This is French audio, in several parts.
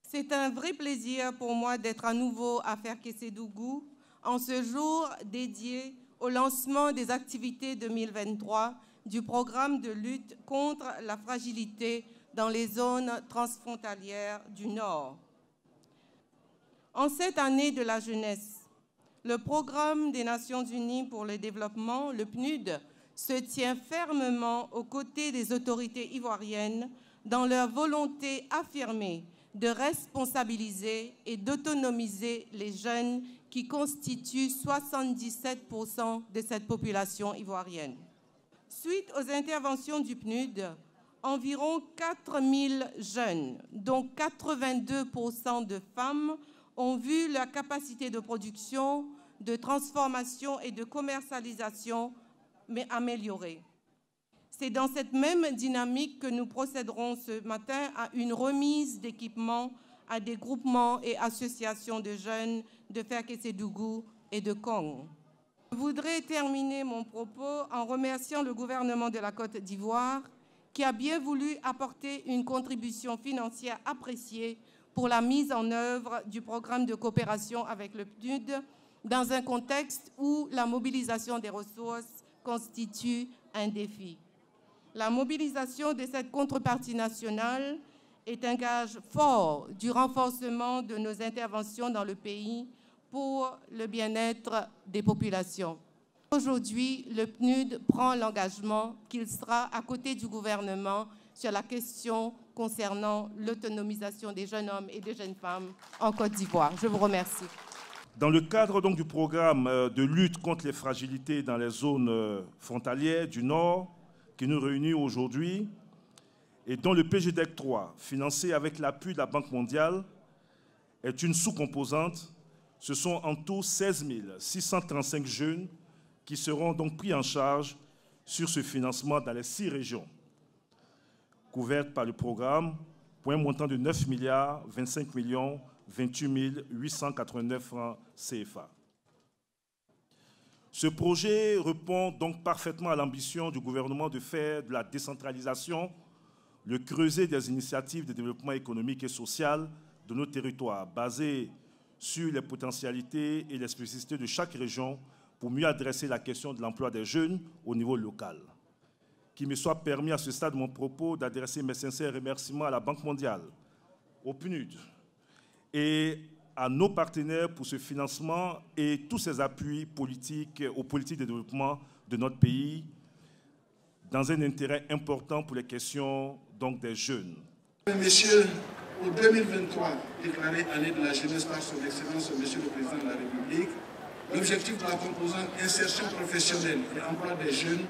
C'est un vrai plaisir pour moi d'être à nouveau à Ferkessédougou en ce jour dédié au lancement des activités 2023 du programme de lutte contre la fragilité dans les zones transfrontalières du Nord. En cette année de la jeunesse, le Programme des Nations Unies pour le développement, le PNUD, se tient fermement aux côtés des autorités ivoiriennes dans leur volonté affirmée de responsabiliser et d'autonomiser les jeunes qui constituent 77% de cette population ivoirienne. Suite aux interventions du PNUD, environ 4000 jeunes, dont 82% de femmes, ont vu leur capacité de production, de transformation et de commercialisation améliorée. C'est dans cette même dynamique que nous procéderons ce matin à une remise d'équipements à des groupements et associations de jeunes de Ferkessédougou et de Kong. Je voudrais terminer mon propos en remerciant le gouvernement de la Côte d'Ivoire qui a bien voulu apporter une contribution financière appréciée pour la mise en œuvre du programme de coopération avec le PNUD dans un contexte où la mobilisation des ressources constitue un défi. La mobilisation de cette contrepartie nationale est un gage fort du renforcement de nos interventions dans le pays pour le bien-être des populations. Aujourd'hui, le PNUD prend l'engagement qu'il sera à côté du gouvernement sur la question concernant l'autonomisation des jeunes hommes et des jeunes femmes en Côte d'Ivoire. Je vous remercie. Dans le cadre donc, du programme de lutte contre les fragilités dans les zones frontalières du Nord, qui nous réunit aujourd'hui, et dont le PGDEC 3, financé avec l'appui de la Banque mondiale, est une sous-composante, ce sont en tout 16 635 jeunes qui seront donc pris en charge sur ce financement dans les 6 régions couvertes par le programme pour un montant de 9 25 28 889 francs CFA. Ce projet répond donc parfaitement à l'ambition du gouvernement de faire de la décentralisation le creuset des initiatives de développement économique et social de nos territoires, basées sur les potentialités et les spécificités de chaque région pour mieux adresser la question de l'emploi des jeunes au niveau local. Qu'il me soit permis à ce stade de mon propos d'adresser mes sincères remerciements à la Banque mondiale, au PNUD et à nos partenaires pour ce financement et tous ces appuis politiques aux politiques de développement de notre pays dans un intérêt important pour les questions donc, des jeunes. Messieurs, pour 2023, déclaré année de la jeunesse par son Excellence, Monsieur le Président de la République, l'objectif de la composante insertion professionnelle et emploi des jeunes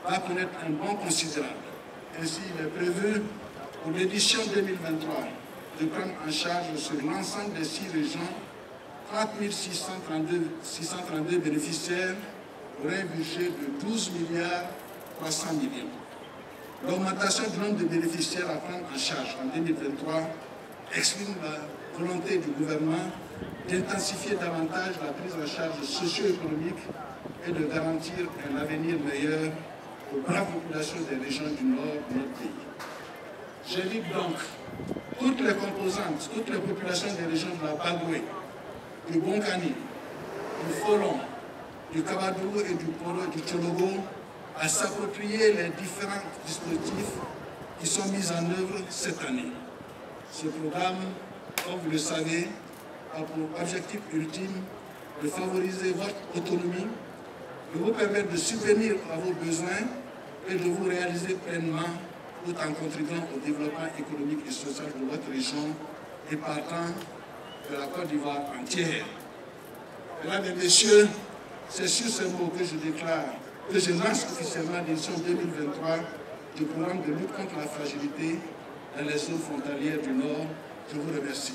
va connaître un bond considérable. Ainsi, il est prévu pour l'édition 2023 de prendre en charge sur l'ensemble des 6 régions 4 632 bénéficiaires pour un budget de 12 300 millions. L'augmentation du nombre de bénéficiaires à prendre en charge en 2023 exprime la volonté du gouvernement d'intensifier davantage la prise en charge socio-économique et de garantir un avenir meilleur aux braves populations des régions du nord de notre pays. J'invite donc toutes les composantes, toutes les populations des régions de la Bagoué, du Bonkani, du Folon, du Kabadou et du Polo et du Tchologo à s'approprier les différents dispositifs qui sont mis en œuvre cette année. Ce programme, comme vous le savez, a pour objectif ultime de favoriser votre autonomie, de vous permettre de subvenir à vos besoins et de vous réaliser pleinement tout en contribuant au développement économique et social de votre région et partant de la Côte d'Ivoire entière. Mesdames et messieurs, c'est sur ces mots que je déclare, que je lance officiellement l'édition 2023 du programme de lutte contre la fragilité dans les zones frontalières du Nord. Je vous remercie.